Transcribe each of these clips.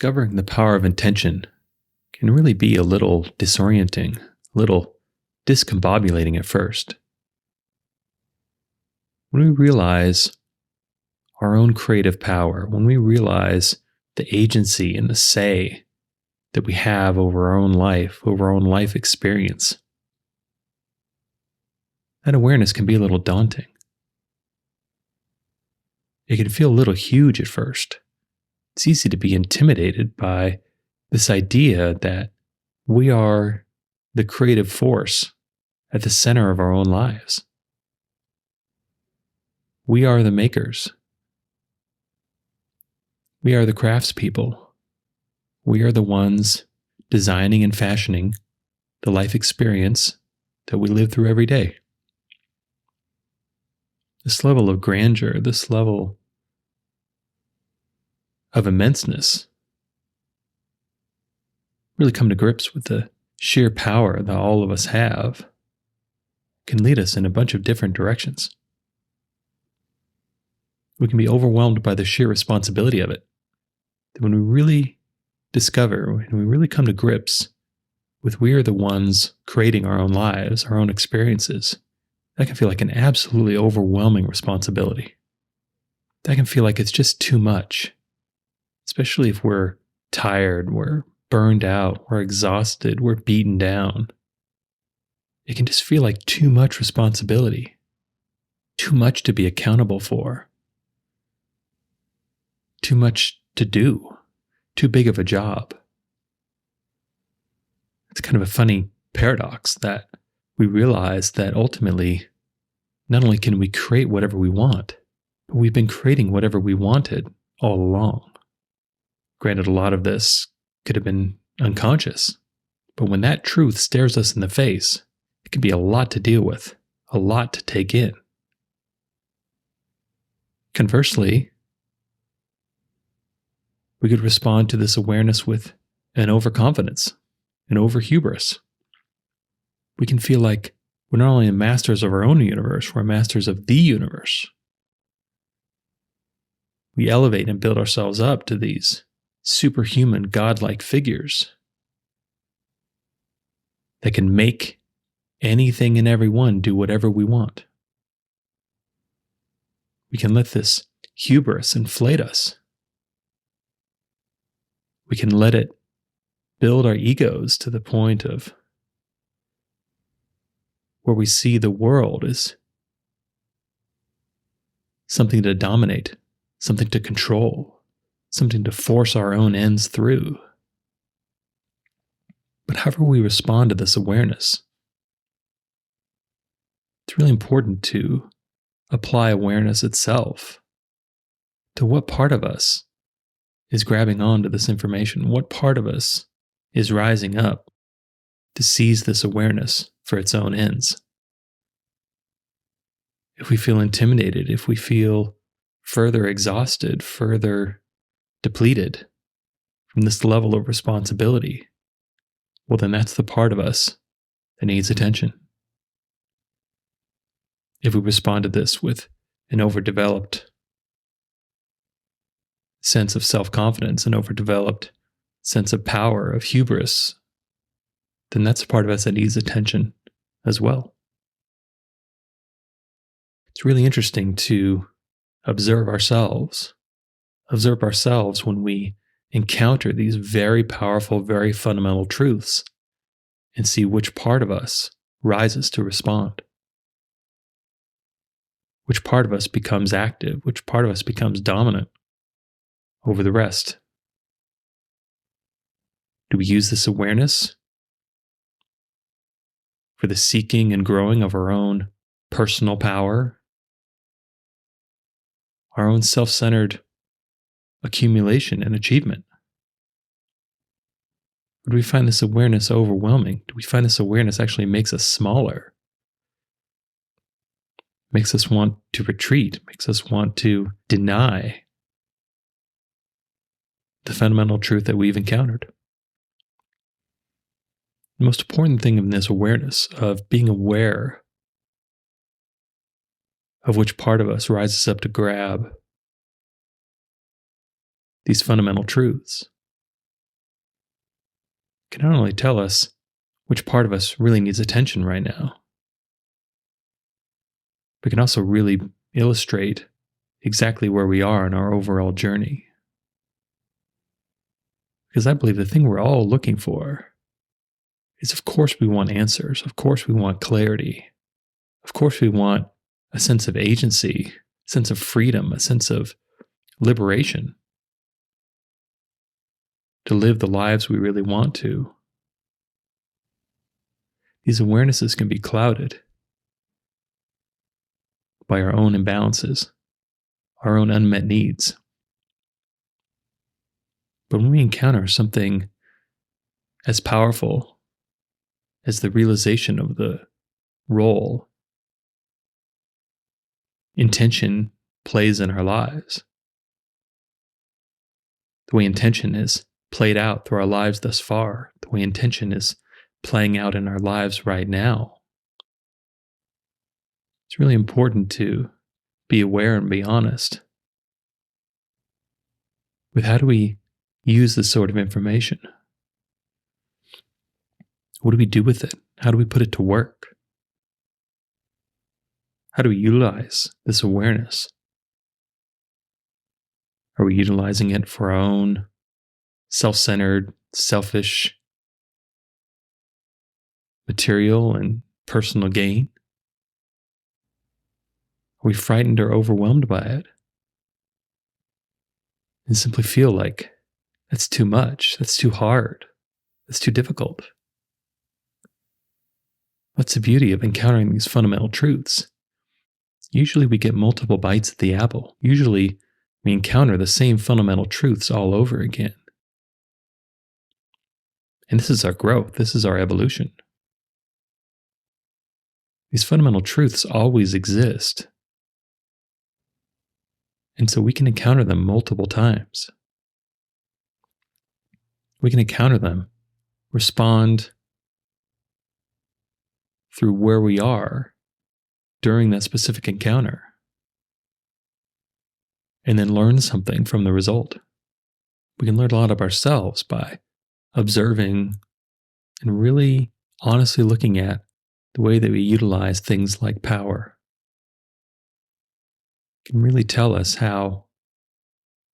discovering the power of intention can really be a little disorienting, a little discombobulating at first. When we realize our own creative power, when we realize the agency and the say that we have over our own life experience, that awareness can be a little daunting. It can feel a little huge at first. It's easy to be intimidated by this idea that we are the creative force at the center of our own lives. We are the makers. We are the craftspeople. We are the ones designing and fashioning the life experience that we live through every day. This level of grandeur, this level of immenseness, really come to grips with the sheer power that all of us have, can lead us in a bunch of different directions. We can be overwhelmed by the sheer responsibility of it. When we really discover, when we really come to grips with we are the ones creating our own lives, our own experiences, that can feel like an absolutely overwhelming responsibility. That can feel like it's just too much, especially if we're tired, we're burned out, we're exhausted, we're beaten down. It can just feel like too much responsibility, too much to be accountable for, too much to do, too big of a job. It's kind of a funny paradox that we realize that ultimately, not only can we create whatever we want, but we've been creating whatever we wanted all along. Granted, a lot of this could have been unconscious, but when that truth stares us in the face, it can be a lot to deal with, a lot to take in. Conversely, we could respond to this awareness with an overconfidence, an overhubris. We can feel like we're not only masters of our own universe, we're masters of the universe. We elevate and build ourselves up to these superhuman, godlike figures that can make anything and everyone do whatever we want. We can let this hubris inflate us. We can let it build our egos to the point of where we see the world as something to dominate, something to control, something to force our own ends through. But however we respond to this awareness, it's really important to apply awareness itself to what part of us is grabbing on to this information, what part of us is rising up to seize this awareness for its own ends. If we feel intimidated, if we feel further exhausted, further depleted from this level of responsibility, well, then that's the part of us that needs attention. If we respond to this with an overdeveloped sense of self-confidence, an overdeveloped sense of power, of hubris, then that's a part of us that needs attention as well. It's really interesting to observe ourselves when we encounter these very powerful, very fundamental truths and see which part of us rises to respond. Which part of us becomes active, which part of us becomes dominant over the rest. Do we use this awareness for the seeking and growing of our own personal power, our own self-centered accumulation and achievement? Or do we find this awareness overwhelming? Do we find this awareness actually makes us smaller? Makes us want to retreat, makes us want to deny the fundamental truth that we've encountered? The most important thing in this awareness of being aware of which part of us rises up to grab these fundamental truths can not only tell us which part of us really needs attention right now, but can also really illustrate exactly where we are in our overall journey. Because I believe the thing we're all looking for is, of course, we want answers. Of course, we want clarity. Of course, we want a sense of agency, a sense of freedom, a sense of liberation to live the lives we really want to. These awarenesses can be clouded by our own imbalances, our own unmet needs. But when we encounter something as powerful as the realization of the role intention plays in our lives, the way intention is played out through our lives thus far, the way intention is playing out in our lives right now, it's really important to be aware and be honest with how do we use this sort of information? What do we do with it? How do we put it to work? How do we utilize this awareness? Are we utilizing it for our own self-centered, selfish, material and personal gain? Are we frightened or overwhelmed by it? And simply feel like that's too much, that's too hard, that's too difficult. What's the beauty of encountering these fundamental truths? Usually we get multiple bites at the apple. Usually we encounter the same fundamental truths all over again. And this is our growth. This is our evolution. These fundamental truths always exist. And so we can encounter them multiple times. We can encounter them, respond through where we are during that specific encounter, and then learn something from the result. We can learn a lot of ourselves by observing and really honestly looking at the way that we utilize things like power. It can really tell us how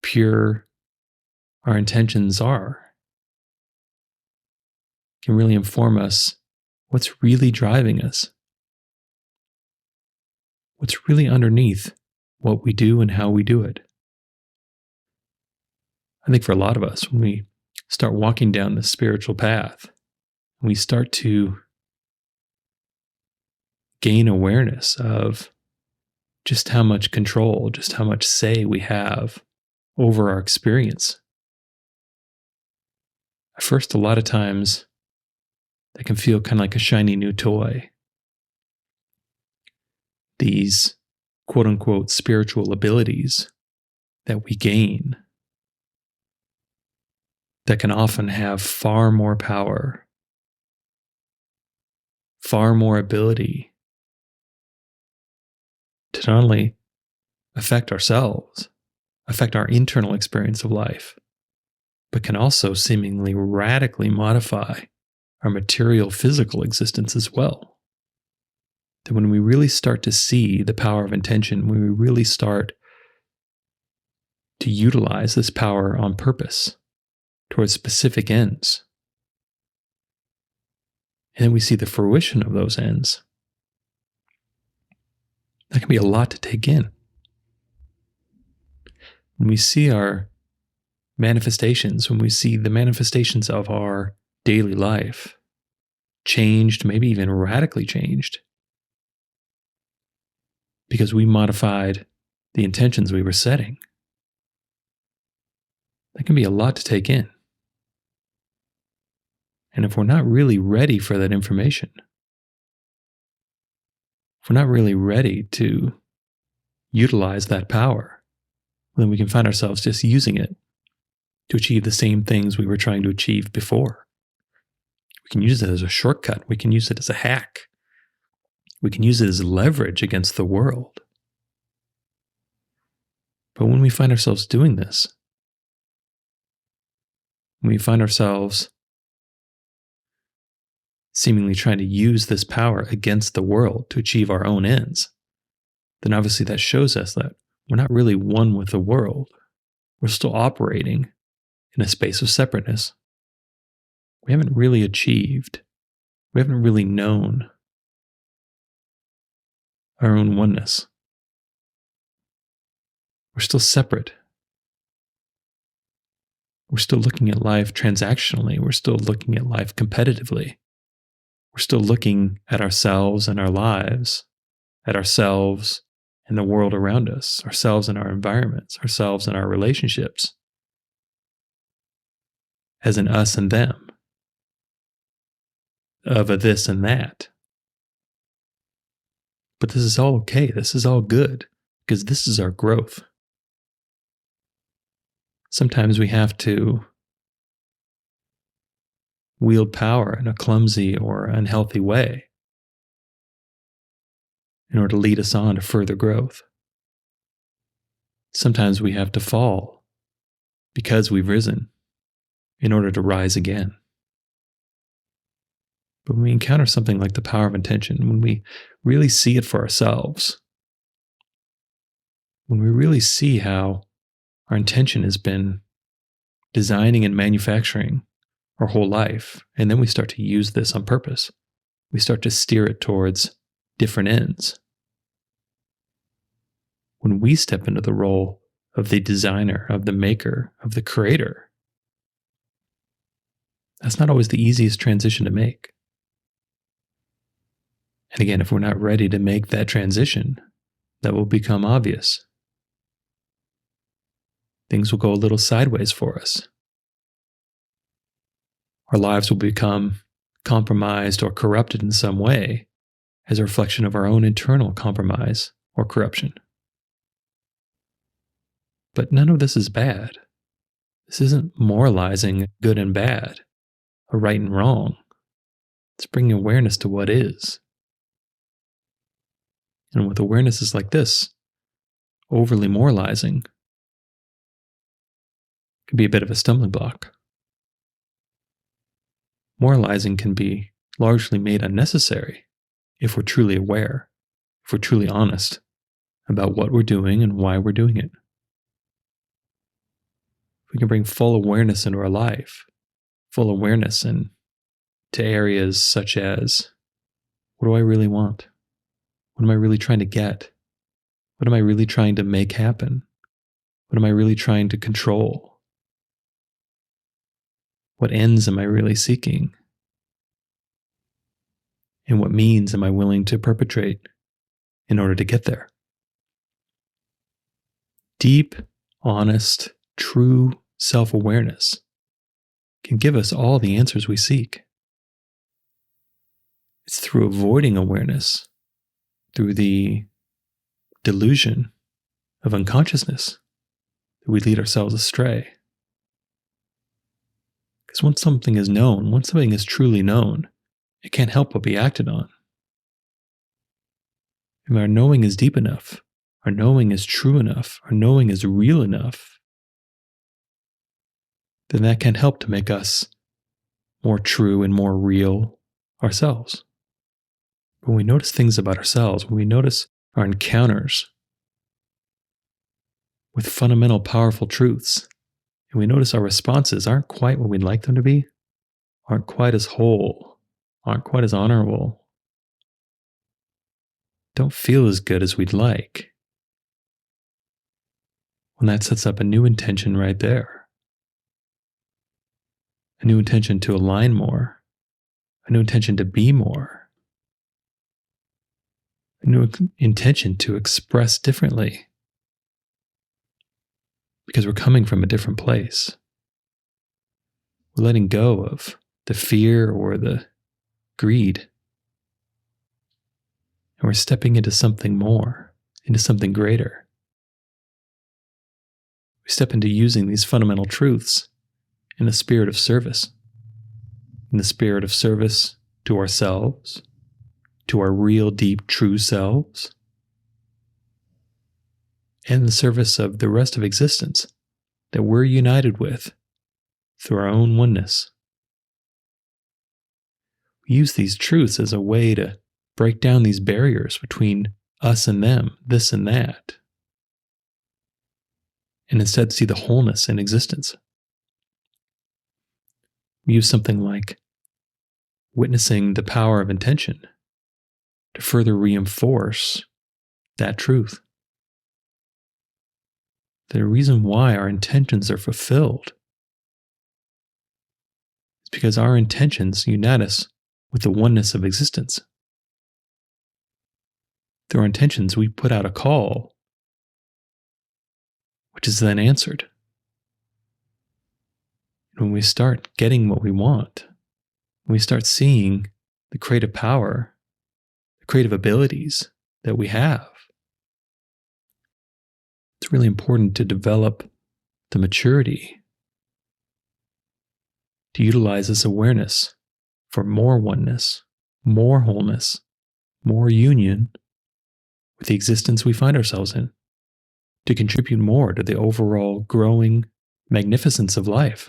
pure our intentions are. It can really inform us what's really driving us, what's really underneath what we do and how we do it. I think for a lot of us, when we start walking down the spiritual path, we start to gain awareness of just how much control, just how much say we have over our experience. At first, a lot of times, that can feel kind of like a shiny new toy. These quote unquote spiritual abilities that we gain that can often have far more power, far more ability to not only affect ourselves, affect our internal experience of life, but can also seemingly radically modify our material physical existence as well. That when we really start to see the power of intention, when we really start to utilize this power on purpose towards specific ends, and then we see the fruition of those ends, that can be a lot to take in. When we see our manifestations, when we see the manifestations of our daily life changed, maybe even radically changed, because we modified the intentions we were setting, that can be a lot to take in. And if we're not really ready for that information, if we're not really ready to utilize that power, then we can find ourselves just using it to achieve the same things we were trying to achieve before. We can use it as a shortcut. We can use it as a hack. We can use it as leverage against the world. But when we find ourselves doing this, when we find ourselves seemingly trying to use this power against the world to achieve our own ends, then obviously that shows us that we're not really one with the world. We're still operating in a space of separateness. We haven't really achieved, we haven't really known our own oneness. We're still separate. We're still looking at life transactionally. We're still looking at life competitively. We're still looking at ourselves and our lives, at ourselves and the world around us, ourselves and our environments, ourselves and our relationships, as an us and them, of a this and that. But this is all okay. This is all good, because this is our growth. Sometimes we have to wield power in a clumsy or unhealthy way in order to lead us on to further growth. Sometimes we have to fall because we've risen in order to rise again. But when we encounter something like the power of intention, when we really see it for ourselves, when we really see how our intention has been designing and manufacturing our whole life, and then we start to use this on purpose, we start to steer it towards different ends. When we step into the role of the designer, of the maker, of the creator, that's not always the easiest transition to make. And again, if we're not ready to make that transition, that will become obvious. Things will go a little sideways for us. Our lives will become compromised or corrupted in some way as a reflection of our own internal compromise or corruption. But none of this is bad. This isn't moralizing good and bad, or right and wrong. It's bringing awareness to what is. And with awarenesses like this, overly moralizing can be a bit of a stumbling block. Moralizing can be largely made unnecessary if we're truly aware, if we're truly honest about what we're doing and why we're doing it. If we can bring full awareness into our life, full awareness into areas such as, what do I really want? What am I really trying to get? What am I really trying to make happen? What am I really trying to control? What ends am I really seeking? And what means am I willing to perpetrate in order to get there? Deep, honest, true self-awareness can give us all the answers we seek. It's through avoiding awareness, through the delusion of unconsciousness, that we lead ourselves astray. Because once something is known, once something is truly known, it can't help but be acted on. If our knowing is deep enough, our knowing is true enough, our knowing is real enough, then that can help to make us more true and more real ourselves. When we notice things about ourselves, when we notice our encounters with fundamental, powerful truths, and we notice our responses aren't quite what we'd like them to be, aren't quite as whole, aren't quite as honorable, don't feel as good as we'd like, when that sets up a new intention right there. A new intention to align more, a new intention to be more, a new intention to express differently, because we're coming from a different place. We're letting go of the fear or the greed, and we're stepping into something more, into something greater. We step into using these fundamental truths in a spirit of service, in the spirit of service to ourselves, to our real, deep, true selves, and the service of the rest of existence that we're united with through our own oneness. We use these truths as a way to break down these barriers between us and them, this and that, and instead see the wholeness in existence. We use something like witnessing the power of intention to further reinforce that truth. The reason why our intentions are fulfilled is because our intentions unite us with the oneness of existence. Through our intentions, we put out a call, which is then answered. And when we start getting what we want, when we start seeing the creative power, the creative abilities that we have, it's really important to develop the maturity to utilize this awareness for more oneness, more wholeness, more union with the existence we find ourselves in, to contribute more to the overall growing magnificence of life.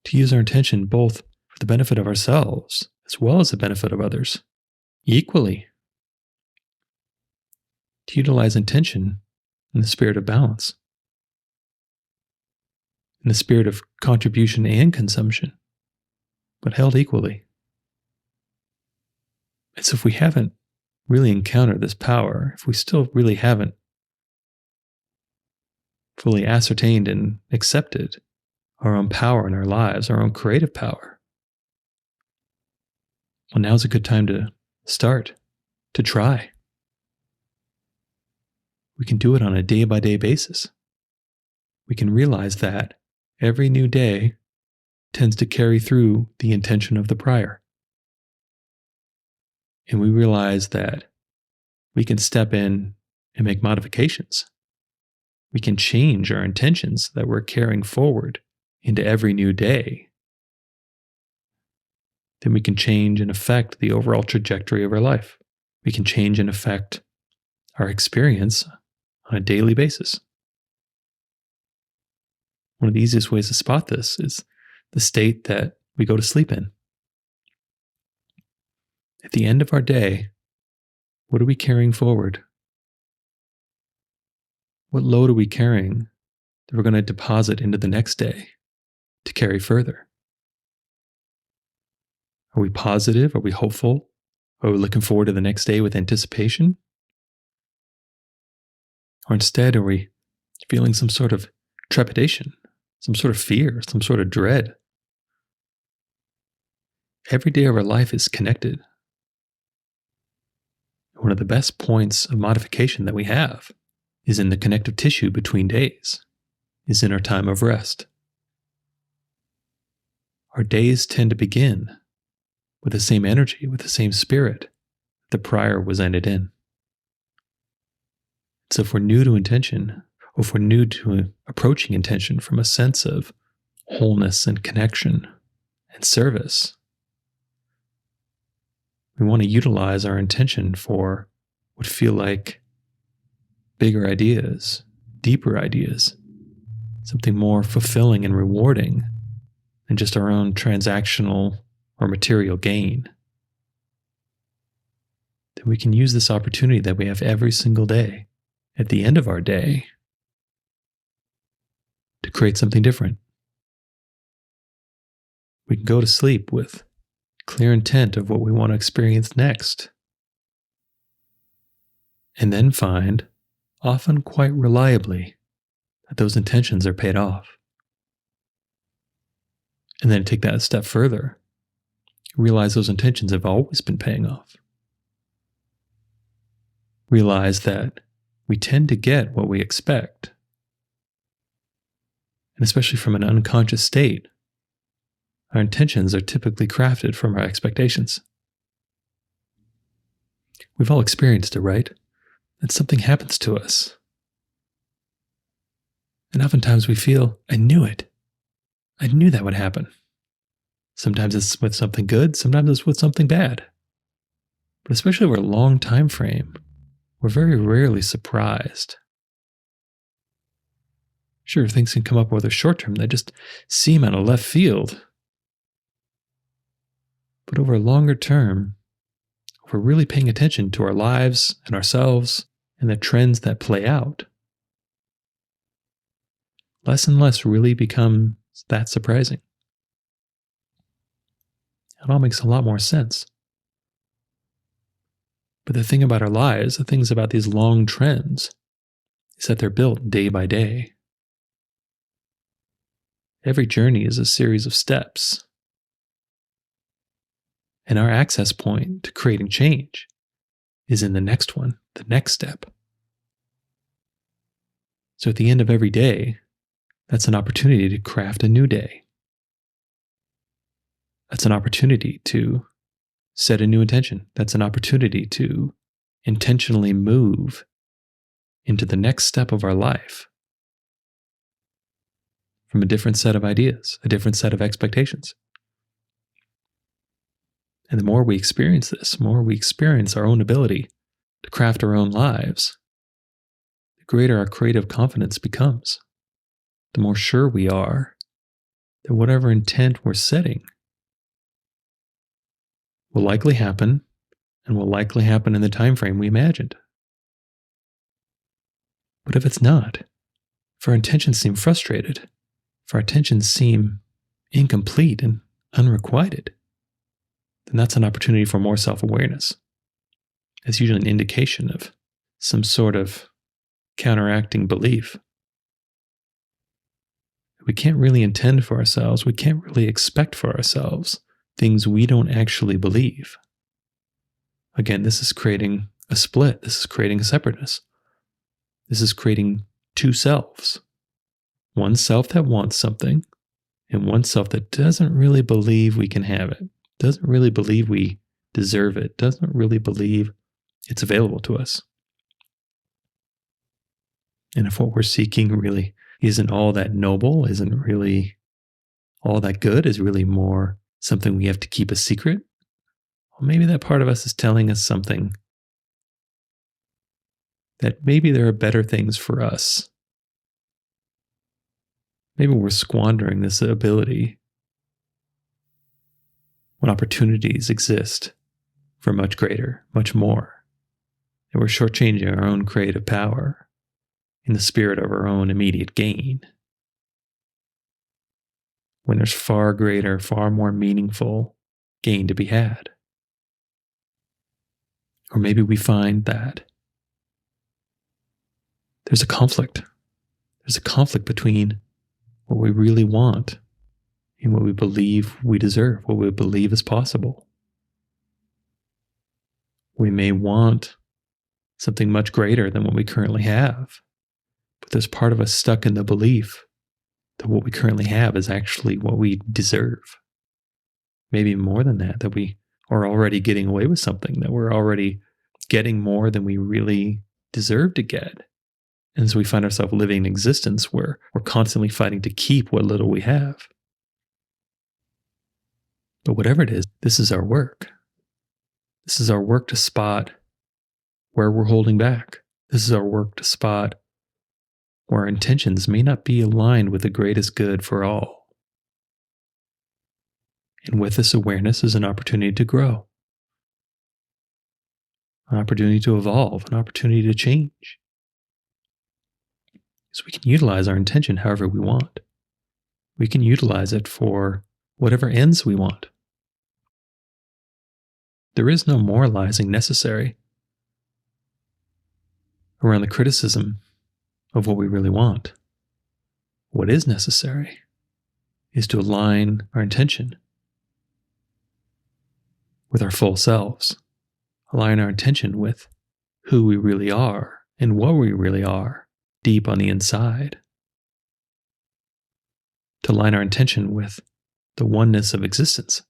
To use our intention both for the benefit of ourselves as well as the benefit of others, equally. To utilize intention in the spirit of balance, in the spirit of contribution and consumption, but held equally. And so if we haven't really encountered this power, if we still really haven't fully ascertained and accepted our own power in our lives, our own creative power, well, now's a good time to start, to try. We can do it on a day-by-day basis. We can realize that every new day tends to carry through the intention of the prior. And we realize that we can step in and make modifications. We can change our intentions that we're carrying forward into every new day. Then we can change and affect the overall trajectory of our life. We can change and affect our experience on a daily basis. One of the easiest ways to spot this is the state that we go to sleep in. At the end of our day, what are we carrying forward? What load are we carrying that we're going to deposit into the next day to carry further? Are we positive? Are we hopeful? Are we looking forward to the next day with anticipation? Or instead, are we feeling some sort of trepidation, some sort of fear, some sort of dread? Every day of our life is connected. One of the best points of modification that we have is in the connective tissue between days, is in our time of rest. Our days tend to begin with the same energy, with the same spirit the prior was ended in. So if we're new to intention, or if we're new to approaching intention from a sense of wholeness and connection and service, we want to utilize our intention for what feel like bigger ideas, deeper ideas, something more fulfilling and rewarding than just our own transactional or material gain. That we can use this opportunity that we have every single day, at the end of our day, to create something different. We can go to sleep with clear intent of what we want to experience next. And then find, often quite reliably, that those intentions are paid off. And then take that a step further. Realize those intentions have always been paying off. Realize that we tend to get what we expect. And especially from an unconscious state, our intentions are typically crafted from our expectations. We've all experienced it, right? That something happens to us. And oftentimes we feel, I knew it. I knew that would happen. Sometimes it's with something good, sometimes it's with something bad. But especially over a long time frame, we're very rarely surprised. Sure, things can come up with a short term that just seem out of left field. But over a longer term, if we're really paying attention to our lives and ourselves and the trends that play out, less and less really becomes that surprising. It all makes a lot more sense. But the thing about our lives, the things about these long trends, is that they're built day by day. Every journey is a series of steps. And our access point to creating change is in the next one, the next step. So at the end of every day, that's an opportunity to craft a new day. That's an opportunity to set a new intention. That's an opportunity to intentionally move into the next step of our life from a different set of ideas, a different set of expectations. And the more we experience this, the more we experience our own ability to craft our own lives, the greater our creative confidence becomes. The more sure we are that whatever intent we're setting will likely happen, and will likely happen in the time frame we imagined. But if it's not, if our intentions seem frustrated, if our intentions seem incomplete and unrequited, then that's an opportunity for more self-awareness. It's usually an indication of some sort of counteracting belief. We can't really intend for ourselves, we can't really expect for ourselves things we don't actually believe. Again, this is creating a split. This is creating a separateness. This is creating two selves. One self that wants something, and one self that doesn't really believe we can have it, doesn't really believe we deserve it, doesn't really believe it's available to us. And if what we're seeking really isn't all that noble, isn't really all that good, is really more something we have to keep a secret, well, maybe that part of us is telling us something that maybe there are better things for us. Maybe we're squandering this ability when opportunities exist for much greater, much more. And we're shortchanging our own creative power in the spirit of our own immediate gain, when there's far greater, far more meaningful gain to be had. Or maybe we find that there's a conflict. There's a conflict between what we really want and what we believe we deserve, what we believe is possible. We may want something much greater than what we currently have, but there's part of us stuck in the belief that what we currently have is actually what we deserve. Maybe more than that, that we are already getting away with something, that we're already getting more than we really deserve to get. And so we find ourselves living an existence where we're constantly fighting to keep what little we have. But whatever it is, this is our work. This is our work to spot where we're holding back. This is our work to spot where our intentions may not be aligned with the greatest good for all. And with this awareness is an opportunity to grow, an opportunity to evolve, an opportunity to change. So we can utilize our intention however we want. We can utilize it for whatever ends we want. There is no moralizing necessary around the criticism of what we really want. What is necessary is to align our intention with our full selves, align our intention with who we really are and what we really are deep on the inside, to align our intention with the oneness of existence,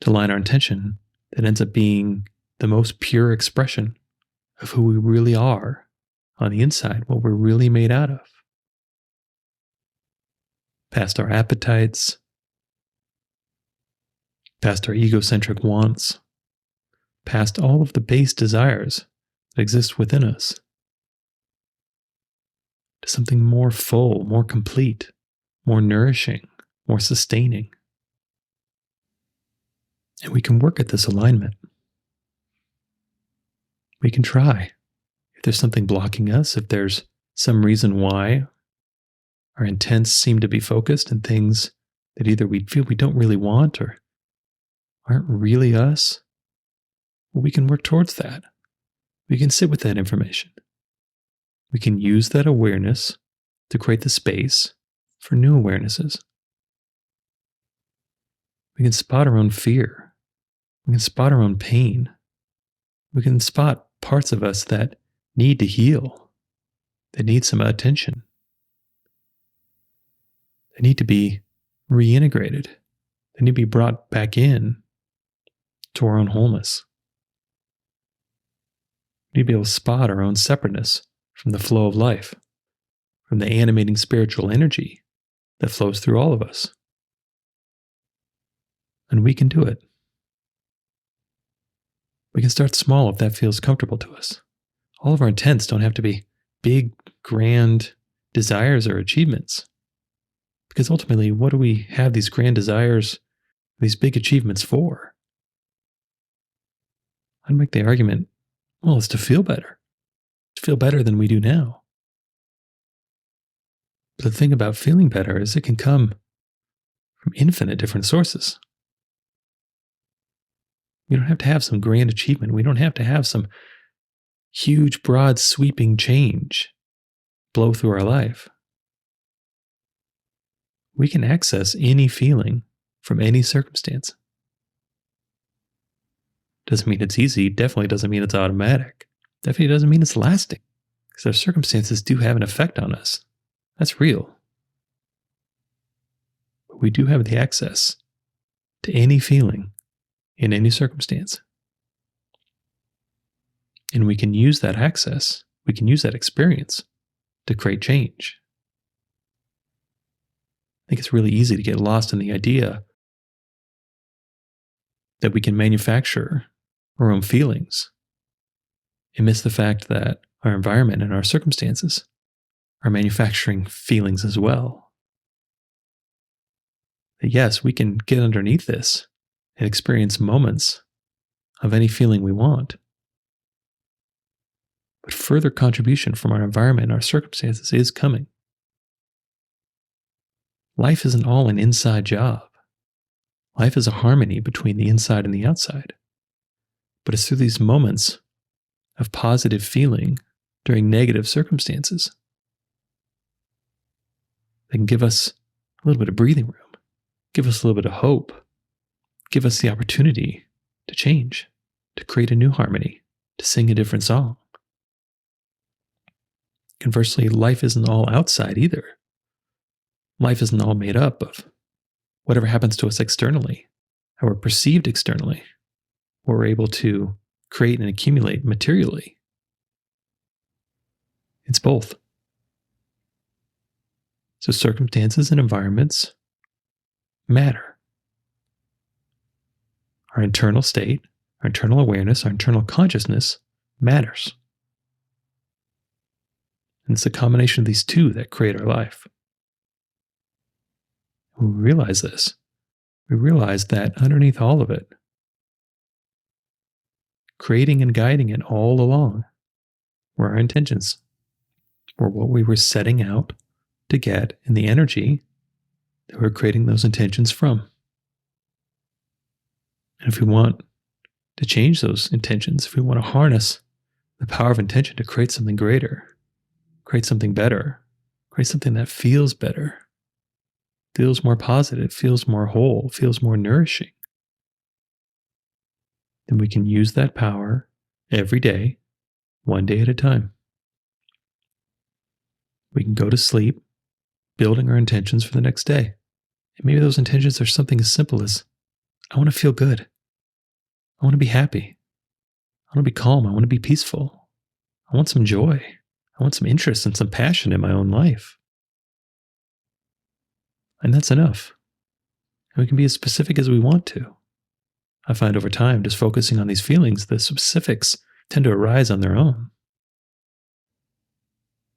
to align our intention that ends up being the most pure expression of who we really are on the inside, what we're really made out of. Past our appetites, past our egocentric wants, past all of the base desires that exist within us, to something more full, more complete, more nourishing, more sustaining. And we can work at this alignment. We can try. If there's something blocking us, if there's some reason why our intents seem to be focused in things that either we feel we don't really want or aren't really us, well, we can work towards that. We can sit with that information. We can use that awareness to create the space for new awarenesses. We can spot our own fear. We can spot our own pain. We can spot parts of us that need to heal, that need some attention, that need to be reintegrated, that need to be brought back in to our own wholeness. We need to be able to spot our own separateness from the flow of life, from the animating spiritual energy that flows through all of us. And we can do it. We can start small if that feels comfortable to us. All of our intents don't have to be big, grand desires or achievements. Because ultimately, what do we have these grand desires, these big achievements for? I'd make the argument, well, it's to feel better. To feel better than we do now. But the thing about feeling better is it can come from infinite different sources. We don't have to have some grand achievement. We don't have to have some huge, broad, sweeping change blow through our life. We can access any feeling from any circumstance. Doesn't mean it's easy. Definitely doesn't mean it's automatic. Definitely doesn't mean it's lasting. Because our circumstances do have an effect on us. That's real. But we do have the access to any feeling in any circumstance. And we can use that access, we can use that experience to create change. I think it's really easy to get lost in the idea that we can manufacture our own feelings and miss the fact that our environment and our circumstances are manufacturing feelings as well. That yes, we can get underneath this and experience moments of any feeling we want. But further contribution from our environment and our circumstances is coming. Life isn't all an inside job. Life is a harmony between the inside and the outside. But it's through these moments of positive feeling during negative circumstances that can give us a little bit of breathing room, give us a little bit of hope, give us the opportunity to change, to create a new harmony, to sing a different song. Conversely, life isn't all outside either. Life isn't all made up of whatever happens to us externally, how we're perceived externally, what we're able to create and accumulate materially. It's both. So circumstances and environments matter. Our internal state, our internal awareness, our internal consciousness matters. And it's a combination of these two that create our life. When we realize this, we realize that underneath all of it, creating and guiding it all along, were our intentions, were what we were setting out to get in the energy that we're creating those intentions from. And if we want to change those intentions, if we want to harness the power of intention to create something greater, create something better, create something that feels better, feels more positive, feels more whole, feels more nourishing, then we can use that power every day, one day at a time. We can go to sleep building our intentions for the next day. And maybe those intentions are something as simple as, I want to feel good. I want to be happy. I want to be calm. I want to be peaceful. I want some joy. I want some interest and some passion in my own life. And that's enough. And we can be as specific as we want to. I find over time, just focusing on these feelings, the specifics tend to arise on their own.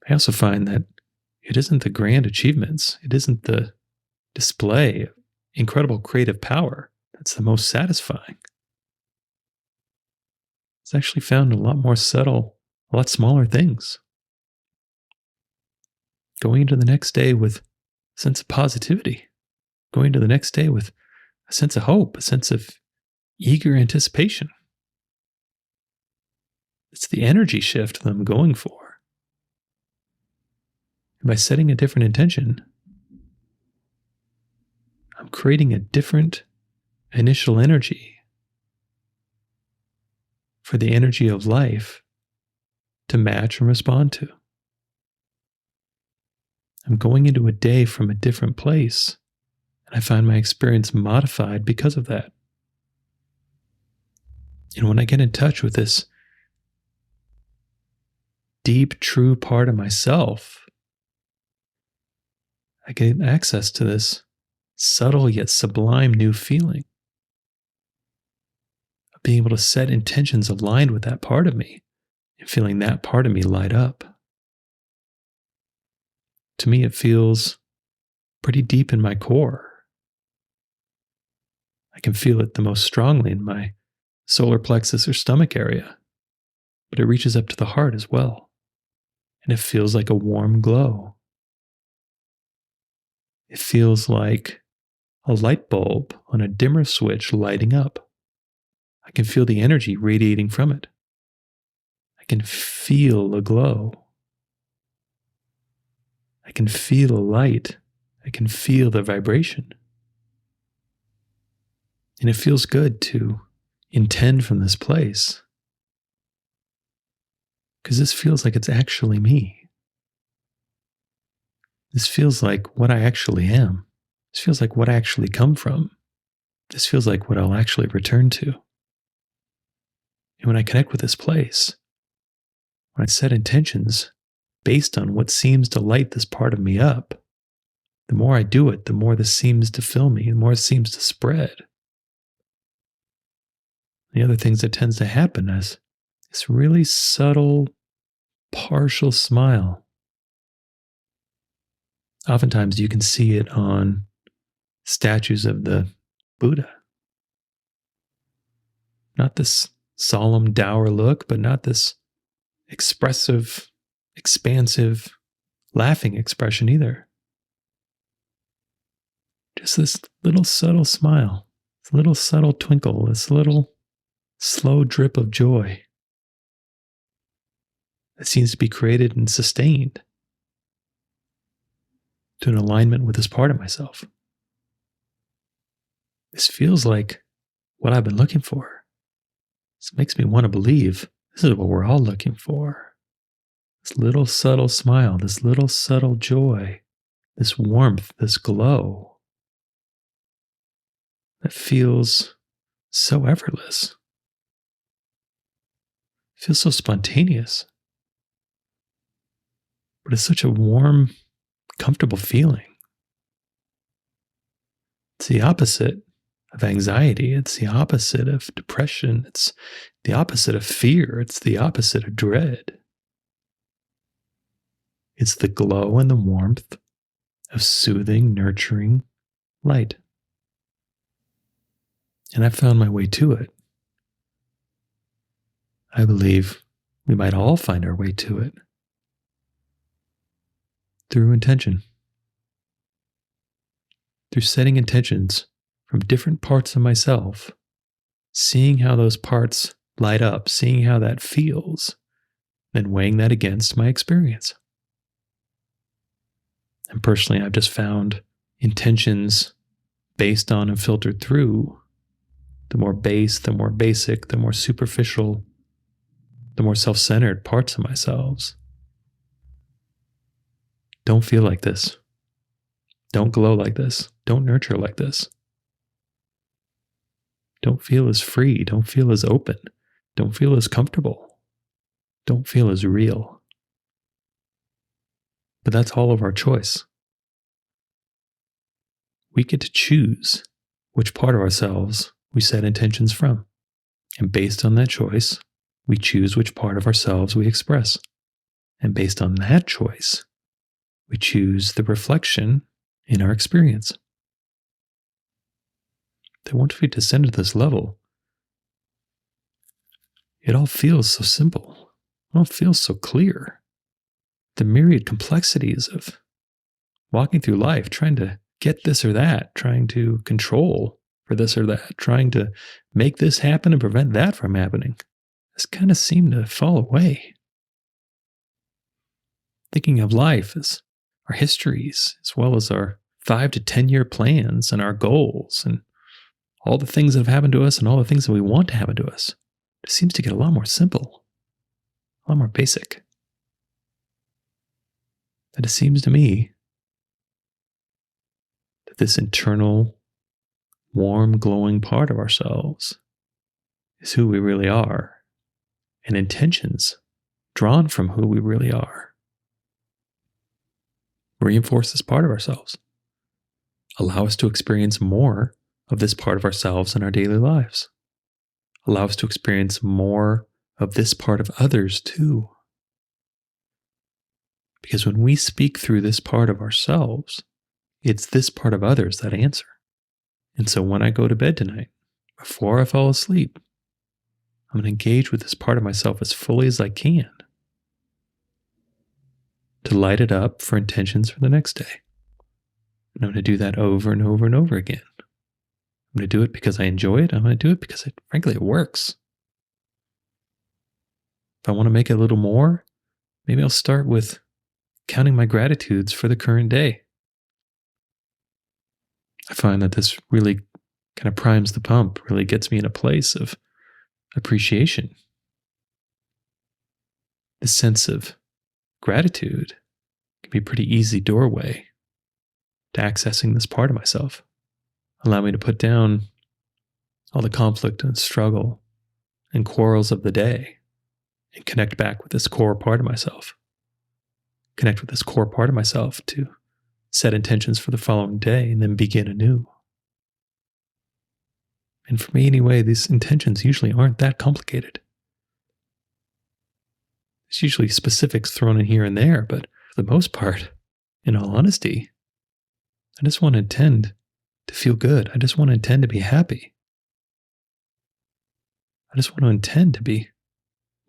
I also find that it isn't the grand achievements, it isn't the display of incredible creative power that's the most satisfying. It's actually found a lot more subtle, a lot smaller things. Going into the next day with a sense of positivity, going into the next day with a sense of hope, a sense of eager anticipation. It's the energy shift that I'm going for. And by setting a different intention, I'm creating a different initial energy for the energy of life to match and respond to. I'm going into a day from a different place, and I find my experience modified because of that. And when I get in touch with this deep, true part of myself, I get access to this subtle yet sublime new feeling of being able to set intentions aligned with that part of me and feeling that part of me light up. To me, it feels pretty deep in my core. I can feel it the most strongly in my solar plexus or stomach area, but it reaches up to the heart as well. And it feels like a warm glow. It feels like a light bulb on a dimmer switch lighting up. I can feel the energy radiating from it. I can feel the glow. I can feel the light. I can feel the vibration. And it feels good to intend from this place, because this feels like it's actually me. This feels like what I actually am. This feels like what I actually come from. This feels like what I'll actually return to. And when I connect with this place, when I set intentions based on what seems to light this part of me up, the more I do it, the more this seems to fill me, the more it seems to spread. The other things that tends to happen is this really subtle, partial smile. Oftentimes you can see it on statues of the Buddha. Not this solemn, dour look, but not this expressive, expansive, laughing expression either. Just this little subtle smile, this little subtle twinkle, this little slow drip of joy that seems to be created and sustained to an alignment with this part of myself. This feels like what I've been looking for. This makes me want to believe this is what we're all looking for. This little subtle smile, this little subtle joy, this warmth, this glow that feels so effortless. It feels so spontaneous. But it's such a warm, comfortable feeling. It's the opposite of anxiety. It's the opposite of depression. It's the opposite of fear. It's the opposite of dread. It's the glow and the warmth of soothing, nurturing light. And I've found my way to it. I believe we might all find our way to it through intention. Through setting intentions from different parts of myself, seeing how those parts light up, seeing how that feels, then weighing that against my experience. And personally, I've just found intentions based on and filtered through the more base, the more basic, the more superficial, the more self-centered parts of myself. Don't feel like this. Don't glow like this. Don't nurture like this. Don't feel as free. Don't feel as open. Don't feel as comfortable. Don't feel as real. But that's all of our choice. We get to choose which part of ourselves we set intentions from. And based on that choice, we choose which part of ourselves we express. And based on that choice, we choose the reflection in our experience. that once we descend to this level, it all feels so simple. It all feels so clear. The myriad complexities of walking through life, trying to get this or that, trying to control for this or that, trying to make this happen and prevent that from happening, has kind of seemed to fall away. Thinking of life as our histories, as well as our 5 to 10 year plans and our goals and all the things that have happened to us and all the things that we want to happen to us, it seems to get a lot more simple, a lot more basic. And it seems to me that this internal, warm, glowing part of ourselves is who we really are, and intentions drawn from who we really are reinforce this part of ourselves, allow us to experience more of this part of ourselves in our daily lives, allow us to experience more of this part of others too. Because when we speak through this part of ourselves, it's this part of others that answer. And so when I go to bed tonight, before I fall asleep, I'm going to engage with this part of myself as fully as I can to light it up for intentions for the next day. And I'm going to do that over and over and over again. I'm going to do it because I enjoy it. I'm going to do it because, frankly, it works. If I want to make it a little more, maybe I'll start with counting my gratitudes for the current day. I find that this really kind of primes the pump, really gets me in a place of appreciation. The sense of gratitude can be a pretty easy doorway to accessing this part of myself. Allow me to put down all the conflict and struggle and quarrels of the day and connect back with this core part of myself. Connect with this core part of myself to set intentions for the following day and then begin anew. And for me anyway, these intentions usually aren't that complicated. There's usually specifics thrown in here and there, but for the most part, in all honesty, I just want to intend to feel good. I just want to intend to be happy. I just want to intend to be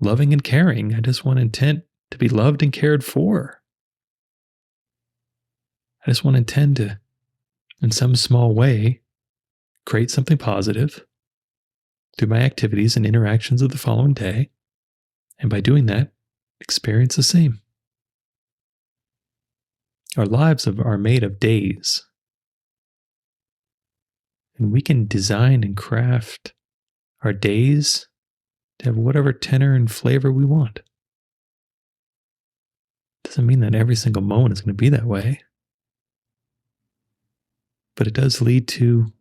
loving and caring. I just want to intend to be loved and cared for. I just want to intend to, in some small way, create something positive through my activities and interactions of the following day. And by doing that, experience the same. Our lives are made of days. And we can design and craft our days to have whatever tenor and flavor we want. Doesn't mean that every single moment is going to be that way. But it does lead to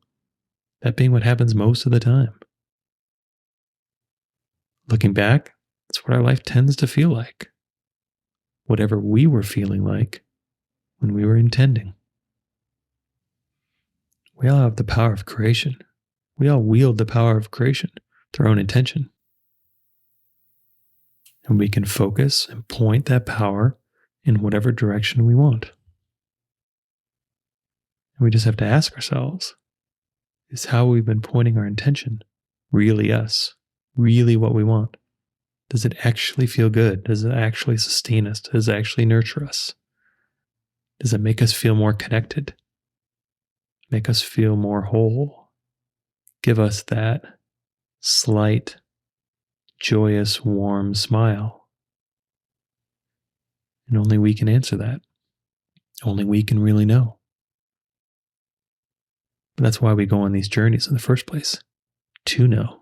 that being what happens most of the time. Looking back, that's what our life tends to feel like. Whatever we were feeling like when we were intending. We all have the power of creation. We all wield the power of creation through our own intention. And we can focus and point that power in whatever direction we want. And we just have to ask ourselves, is how we've been pointing our intention really us? Really what we want? Does it actually feel good? Does it actually sustain us? Does it actually nurture us? Does it make us feel more connected? Make us feel more whole? Give us that slight, joyous, warm smile? And only we can answer that. Only we can really know. But that's why we go on these journeys in the first place, to know.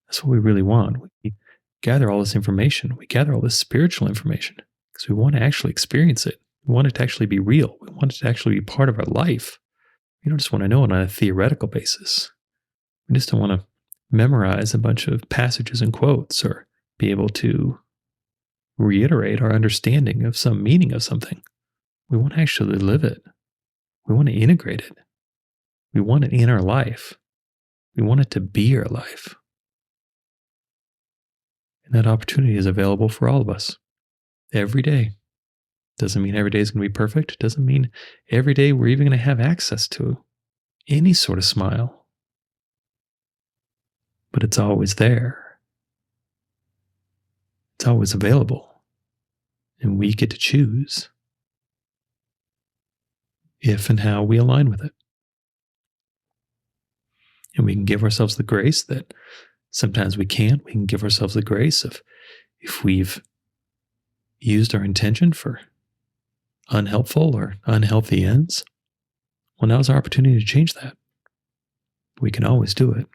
That's what we really want. We gather all this information. We gather all this spiritual information because we want to actually experience it. We want it to actually be real. We want it to actually be part of our life. We don't just want to know it on a theoretical basis. We just don't want to memorize a bunch of passages and quotes or be able to reiterate our understanding of some meaning of something. We want to actually live it. We want to integrate it. We want it in our life. We want it to be our life. And that opportunity is available for all of us every day. Doesn't mean every day is going to be perfect. Doesn't mean every day we're even going to have access to any sort of smile, but it's always there. It's always available. And we get to choose if and how we align with it. And we can give ourselves the grace that sometimes we can't. We can give ourselves the grace of if we've used our intention for unhelpful or unhealthy ends. Well, now's our opportunity to change that. We can always do it,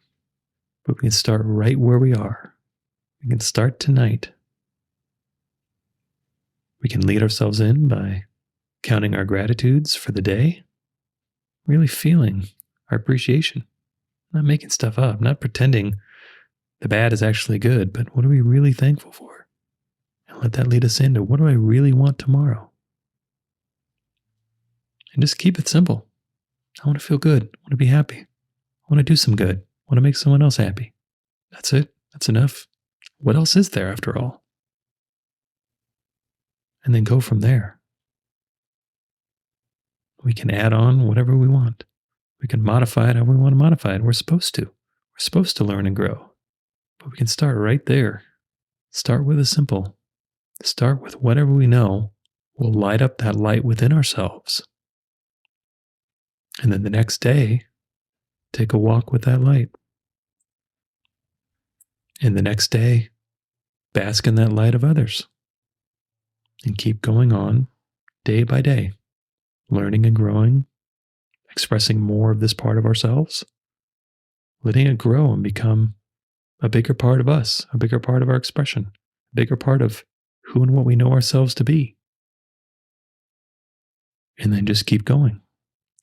but we can start right where we are. We can start tonight. We can lead ourselves in by counting our gratitudes for the day, really feeling our appreciation, not making stuff up, not pretending the bad is actually good, but what are we really thankful for? And let that lead us into what do I really want tomorrow? And just keep it simple. I want to feel good. I want to be happy. I want to do some good. I want to make someone else happy. That's it. That's enough. What else is there after all? And then go from there. We can add on whatever we want. We can modify it how we want to modify it. We're supposed to. We're supposed to learn and grow. But we can start right there. Start with the simple. Start with whatever we know will light up that light within ourselves. And then the next day, take a walk with that light. And the next day, bask in that light of others. And keep going on day by day, learning and growing, expressing more of this part of ourselves, letting it grow and become a bigger part of us, a bigger part of our expression, a bigger part of who and what we know ourselves to be. And then just keep going.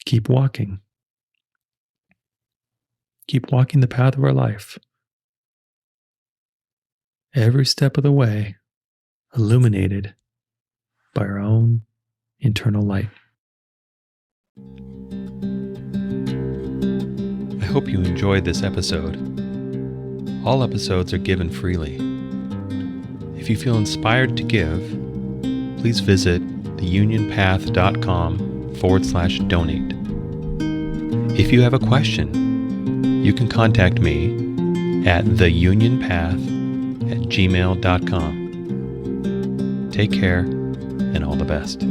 Keep walking. Keep walking the path of our life. Every step of the way, illuminated by our own internal light. I hope you enjoyed this episode. All episodes are given freely. If you feel inspired to give, please visit theunionpath.com/donate. If you have a question, you can contact me at theunionpath@gmail.com. Take care and all the best.